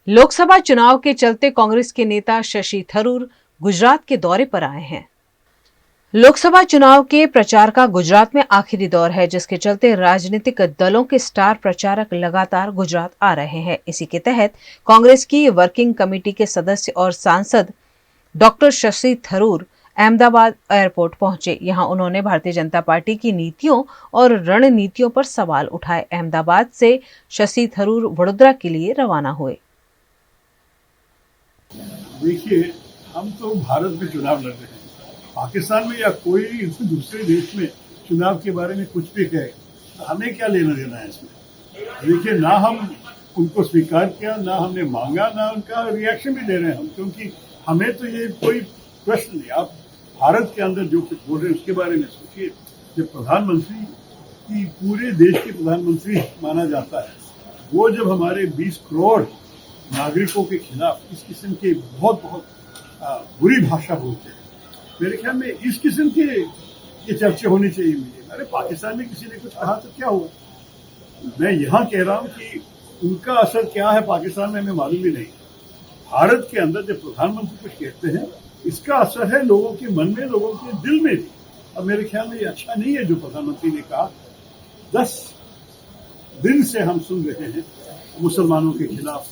लोकसभा चुनाव के चलते कांग्रेस के नेता शशि थरूर गुजरात के दौरे पर आए हैं। लोकसभा चुनाव के प्रचार का गुजरात में आखिरी दौर है, जिसके चलते राजनीतिक दलों के स्टार प्रचारक लगातार गुजरात आ रहे हैं। इसी के तहत कांग्रेस की वर्किंग कमेटी के सदस्य और सांसद डॉक्टर शशि थरूर अहमदाबाद एयरपोर्ट पहुंचे। यहां उन्होंने भारतीय जनता पार्टी की नीतियों और रणनीतियों पर सवाल उठाए। अहमदाबाद से शशि थरूर वडोदरा के लिए रवाना हुए। देखिए, हम तो भारत में चुनाव लड़ रहे हैं। पाकिस्तान में या कोई दूसरे देश में चुनाव के बारे में कुछ भी कहे, तो हमें क्या लेना देना है इसमें। देखिए, ना हम उनको स्वीकार किया, ना हमने मांगा, ना उनका रिएक्शन भी दे रहे हैं हम, क्योंकि हमें तो ये कोई प्रश्न नहीं। आप भारत के अंदर जो कुछ बोल रहे हैं उसके बारे में सोचिए। जब प्रधानमंत्री की पूरे देश के प्रधानमंत्री माना जाता है, वो जब हमारे 20 करोड़ नागरिकों के खिलाफ इस किस्म के बहुत बुरी भाषा बोलते हैं, मेरे ख्याल में इस किस्म के ये चर्चे होनी चाहिए। मुझे अरे पाकिस्तान में किसी ने कुछ कहा तो क्या हुआ, मैं यहाँ कह रहा हूँ कि उनका असर क्या है पाकिस्तान में हमें मालूम भी नहीं। भारत के अंदर जब प्रधानमंत्री कुछ कहते हैं, इसका असर है लोगों के मन में, लोगों के दिल में भी। अब मेरे ख्याल में ये अच्छा नहीं है जो प्रधानमंत्री ने कहा। 10 दिन से हम सुन रहे हैं मुसलमानों के खिलाफ,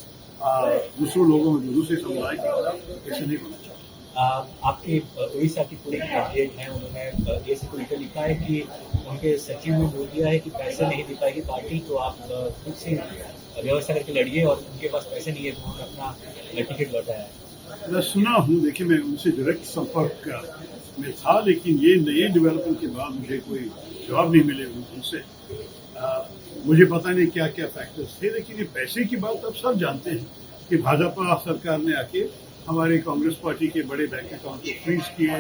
दूसरों लोगों में, दूसरे समुदाय के खिलाफ। ऐसे नहीं होना चाहिए। आपके उड़ीसा की पूरी कैंडिडेट हैं, उन्होंने ऐसे को लेकर लिखा है कि उनके सचिव ने बोल दिया है कि पैसे नहीं दे पाएगी पार्टी, तो आप खुद से व्यवस्था करके लड़िए, और उनके पास पैसे नहीं है तो उन्होंने अपना टिकट लौटाया है। मैं सुना हूँ, देखिए मैं उनसे डायरेक्ट संपर्क में था, लेकिन ये नए डेवलपमेंट के बाद मुझे कोई जवाब नहीं मिले उनसे। मुझे पता नहीं क्या क्या फैक्टर्स थे, लेकिन ये पैसे की बात अब सब जानते हैं कि भाजपा सरकार ने आके हमारे कांग्रेस पार्टी के बड़े बैंक अकाउंट को फ्रीज किए,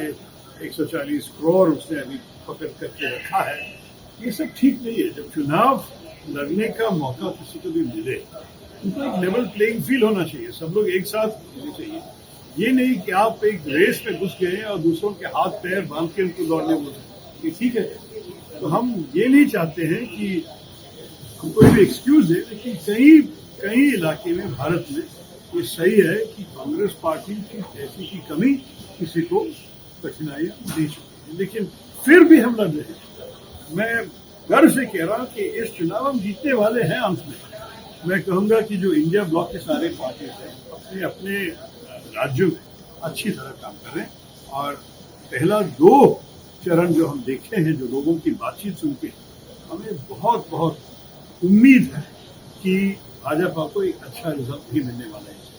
140 करोड़ उसने अभी पकड़ करके रखा है। ये सब ठीक नहीं है। जब चुनाव लड़ने का मौका किसी को भी मिले, उनको एक लेवल प्लेइंग फील्ड होना चाहिए, सब लोग एक साथ होने चाहिए। ये नहीं कि आप एक रेस में घुस गए और दूसरों के हाथ पैर बांध के उनको दौड़ने बोलते, ये ठीक है। तो हम ये नहीं चाहते हैं कि कोई भी एक्सक्यूज है, लेकिन कई इलाके में भारत में ये सही है कि कांग्रेस पार्टी की पैसे की कमी किसी को कठिनाइयां दे चुकी है, लेकिन फिर भी हम लड़ रहे हैं। मैं गर्व से कह रहा हूं कि इस चुनाव हम जीतने वाले हैं। अंत में मैं कहूंगा कि जो इंडिया ब्लॉक के सारे पार्टीज हैं, अपने अपने राज्यों में अच्छी तरह काम कर रहे हैं, और पहला 2 चरण जो हम देखे हैं, जो लोगों की बातचीत सुन के, हमें बहुत उम्मीद है कि भाजपा को एक अच्छा रिजल्ट भी मिलने वाला है।